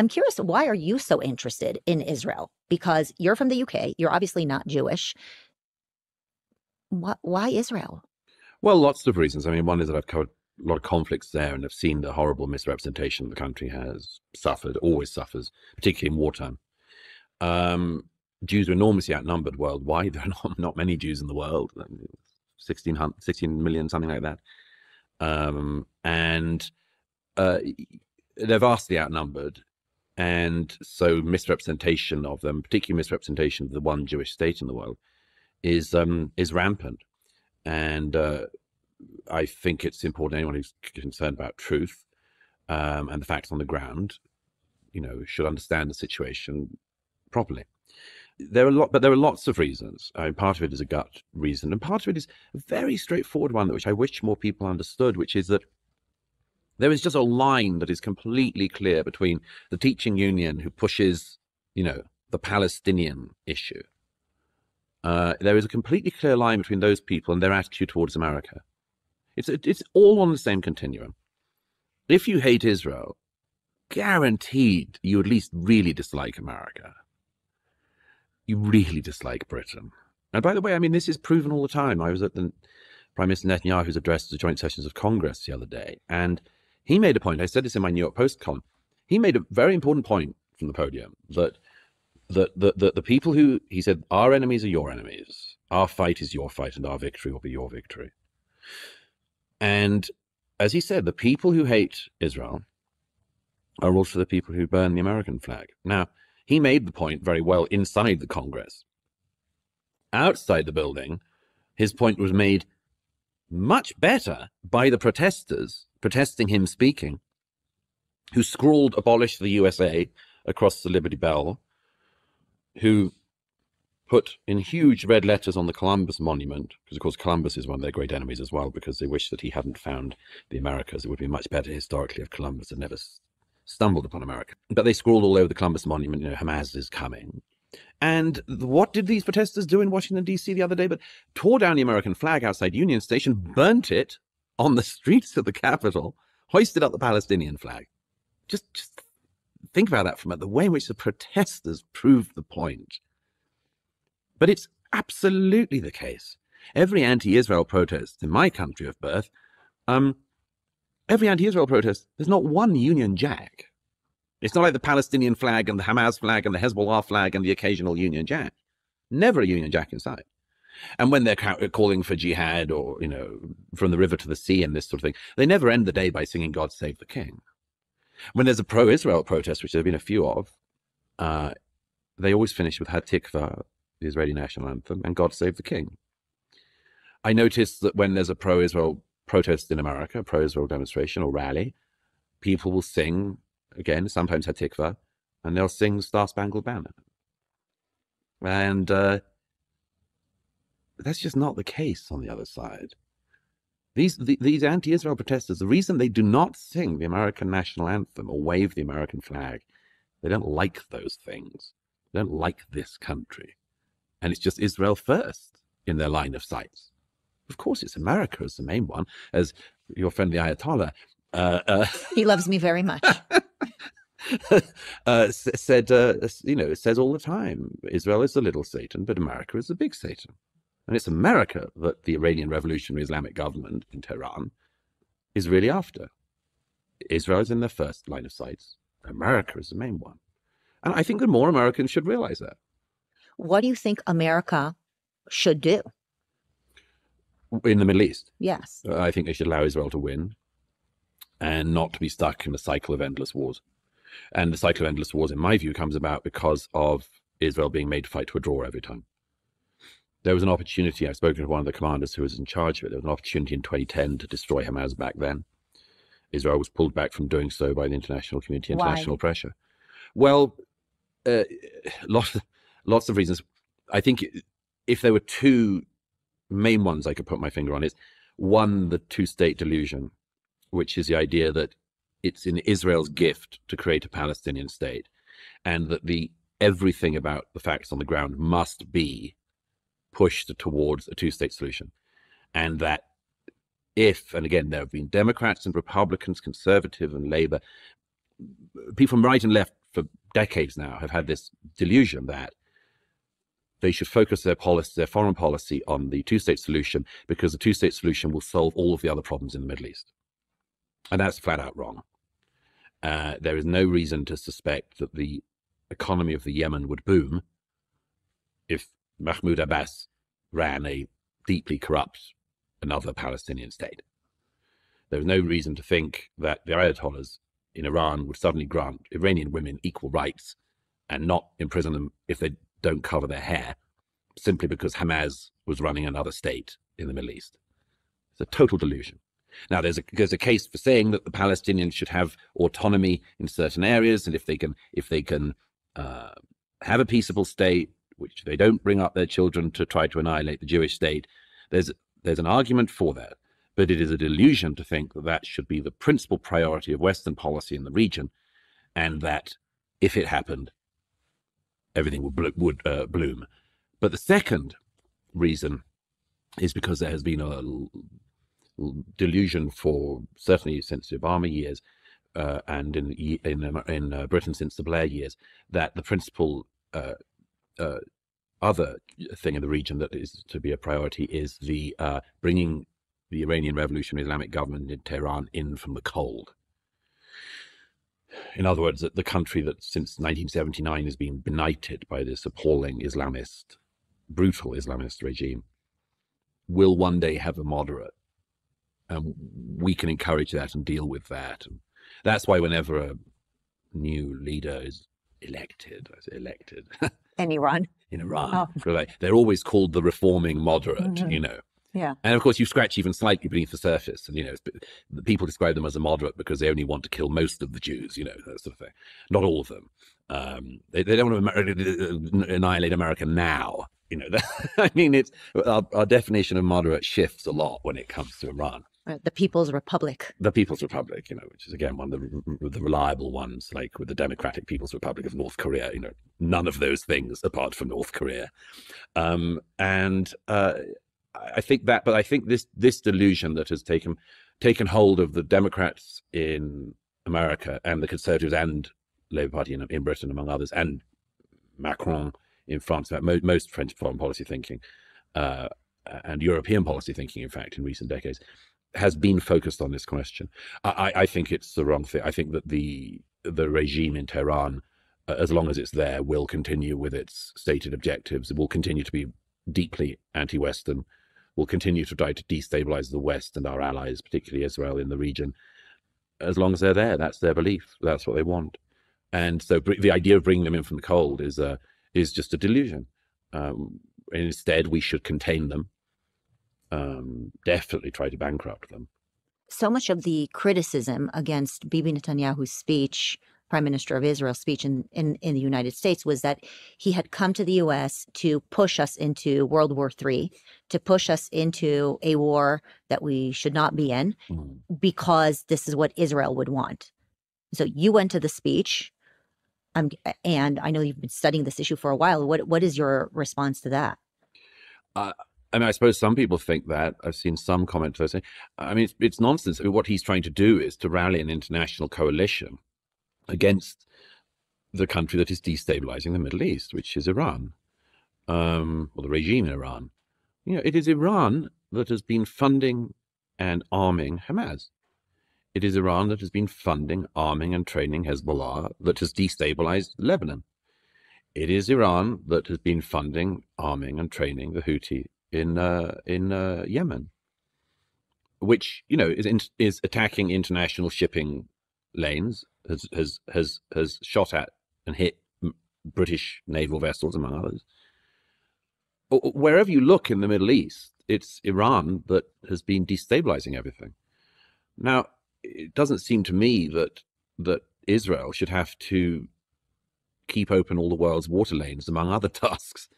I'm curious, why are you so interested in Israel? Because you're from the UK. You're obviously not Jewish. Why Israel? Well, lots of reasons. I mean, one is that I've covered a lot of conflicts there and have seen the horrible misrepresentation the country has suffered, always suffers, particularly in wartime. Jews are enormously outnumbered worldwide. There are not many Jews in the world, 16 million, something like that. And they're vastly outnumbered. And so misrepresentation of them, particularly misrepresentation of the one Jewish state in the world, is rampant. And I think it's important, anyone who's concerned about truth and the facts on the ground, should understand the situation properly. But there are lots of reasons. Part of it is a gut reason, and part of it is a very straightforward one, which I wish more people understood, which is that there is just a line that is completely clear between the teaching union who pushes, the Palestinian issue. There is a completely clear line between those people and their attitude towards America. It's all on the same continuum. If you hate Israel, guaranteed you at least really dislike America. You really dislike Britain. And by the way, I mean, this is proven all the time. I was at the Prime Minister Netanyahu's address to the joint sessions of Congress the other day, and he made a point. I said this in my New York Post column. He made a very important point from the podium that the people who, he said, our enemies are your enemies. Our fight is your fight, and our victory will be your victory. And as he said, the people who hate Israel are also the people who burn the American flag. Now, he made the point very well inside the Congress. Outside the building, his point was made much better by the protesters protesting him speaking, who scrawled "Abolish the USA" across the Liberty Bell, who put in huge red letters on the Columbus Monument, because of course Columbus is one of their great enemies as well, because they wish that he hadn't found the Americas. It would be much better historically if Columbus had never stumbled upon America. But they scrawled all over the Columbus Monument, Hamas is coming. And what did these protesters do in Washington, D.C. the other day? But tore down the American flag outside Union Station, burnt it on the streets of the Capitol, hoisted up the Palestinian flag. Just think about that from the way in which the protesters proved the point. But it's absolutely the case. Every anti-Israel protest in my country of birth, every anti-Israel protest, there's not one Union Jack. It's not like the Palestinian flag and the Hamas flag and the Hezbollah flag and the occasional Union Jack. Never a Union Jack in sight. And when they're calling for jihad or, from the river to the sea and this sort of thing, they never end the day by singing "God Save the King." When there's a pro-Israel protest, which there have been a few of, they always finish with "Tikva," the Israeli national anthem, and "God Save the King." I noticed that when there's a pro-Israel protest in America, a pro-Israel demonstration or rally, people will sing, again, sometimes "Tikva," and they'll sing "Star Spangled Banner." And that's just not the case on the other side. These anti-Israel protesters, the reason they do not sing the American national anthem or wave the American flag, they don't like those things. They don't like this country. And it's just Israel first in their line of sights. Of course, it's America as the main one, as your friend the Ayatollah. He loves me very much. Said, it says all the time, Israel is the little Satan, but America is the big Satan. And it's America that the Iranian Revolutionary Islamic government in Tehran is really after. Israel is in their first line of sights. America is the main one. And I think that more Americans should realize that. What do you think America should do? In the Middle East? Yes. I think they should allow Israel to win and not to be stuck in the cycle of endless wars. And the cycle of endless wars, in my view, comes about because of Israel being made to fight to a draw every time. There was an opportunity, I've spoken to one of the commanders who was in charge of it, there was an opportunity in 2010 to destroy Hamas back then. Israel was pulled back from doing so by the international community, international pressure. Well, lots of reasons. I think if there were two main ones I could put my finger on, is one, the two-state delusion, which is the idea that it's in Israel's gift to create a Palestinian state, and that everything about the facts on the ground must be pushed towards a two-state solution. And that and again, there have been Democrats and Republicans, conservative and Labor, people from right and left decades now, have had this delusion that they should focus their policy, their foreign policy, on the two-state solution, because the two-state solution will solve all of the other problems in the Middle East. And that's flat out wrong. There is no reason to suspect that the economy of the Yemen would boom if Mahmoud Abbas ran a deeply corrupt another Palestinian state. There's no reason to think that the Ayatollahs in Iran would suddenly grant Iranian women equal rights and not imprison them if they don't cover their hair, simply because Hamas was running another state in the Middle East. It's a total delusion. Now, there's a case for saying that the Palestinians should have autonomy in certain areas, and if they can have a peaceable state, which they don't bring up their children to try to annihilate the Jewish state, there's an argument for that. But it is a delusion to think that that should be the principal priority of Western policy in the region, and that if it happened, everything would bloom. But the second reason is because there has been a delusion for certainly since the Obama years, and in Britain since the Blair years, that the principal other thing in the region that is to be a priority is the bringing the Iranian Revolutionary Islamic government in Tehran in from the cold. In other words, that the country that since 1979 has been benighted by this appalling brutal Islamist regime, will one day have a moderate. And we can encourage that and deal with that. And that's why whenever a new leader is elected, I say elected. In Iran? In Iran. Oh. They're always called the reforming moderate, you know. Yeah. And of course, you scratch even slightly beneath the surface, and the people describe them as a moderate because they only want to kill most of the Jews, that sort of thing. Not all of them. They don't want to annihilate America now. I mean, it's our definition of moderate shifts a lot when it comes to Iran. The People's Republic. The People's Republic, which is again one of the reliable ones, like with the Democratic People's Republic of North Korea. None of those things apart from North Korea, I think that, but I think this delusion that has taken hold of the Democrats in America and the Conservatives and Labour Party in Britain, among others, and Macron in France, most French foreign policy thinking and European policy thinking, in fact, in recent decades, has been focused on this question. I think it's the wrong thing. I think that the regime in Tehran, as long as it's there, will continue with its stated objectives. It will continue to be deeply anti-Western, will continue to try to destabilize the West and our allies, particularly Israel, in the region. As long as they're there, that's their belief. That's what they want. And so the idea of bringing them in from the cold is just a delusion. Instead, we should contain them, definitely try to bankrupt them. So much of the criticism against Bibi Netanyahu's speech, Prime Minister of Israel's speech in the United States, was that he had come to the U.S. to push us into World War III, to push us into a war that we should not be in, because this is what Israel would want. So you went to the speech, and I know you've been studying this issue for a while. What is your response to that? I suppose some people think that. I've seen some commenters say, it's nonsense. What he's trying to do is to rally an international coalition against the country that is destabilizing the Middle East, which is Iran, or the regime in Iran. It is Iran that has been funding and arming Hamas. It is Iran that has been funding, arming, and training Hezbollah, that has destabilized Lebanon. It is Iran that has been funding, arming, and training the Houthi in Yemen, which is attacking international shipping lanes, has shot at and hit British naval vessels, among others. Wherever you look in the Middle East, it's Iran that has been destabilizing everything. Now, it doesn't seem to me that Israel should have to keep open all the world's water lanes, among other tasks.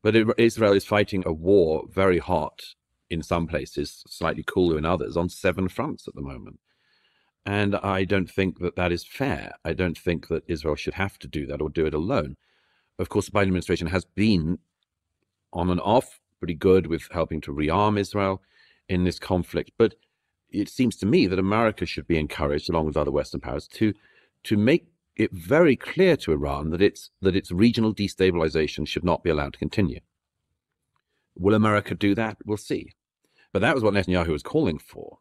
But Israel is fighting a war very hot in some places, slightly cooler in others, on 7 fronts at the moment. And I don't think that is fair. I don't think that Israel should have to do that or do it alone. Of course, the Biden administration has been on and off pretty good with helping to rearm Israel in this conflict. But it seems to me that America should be encouraged, along with other Western powers, to make it very clear to Iran that its regional destabilization should not be allowed to continue. Will America do that? We'll see. But that was what Netanyahu was calling for.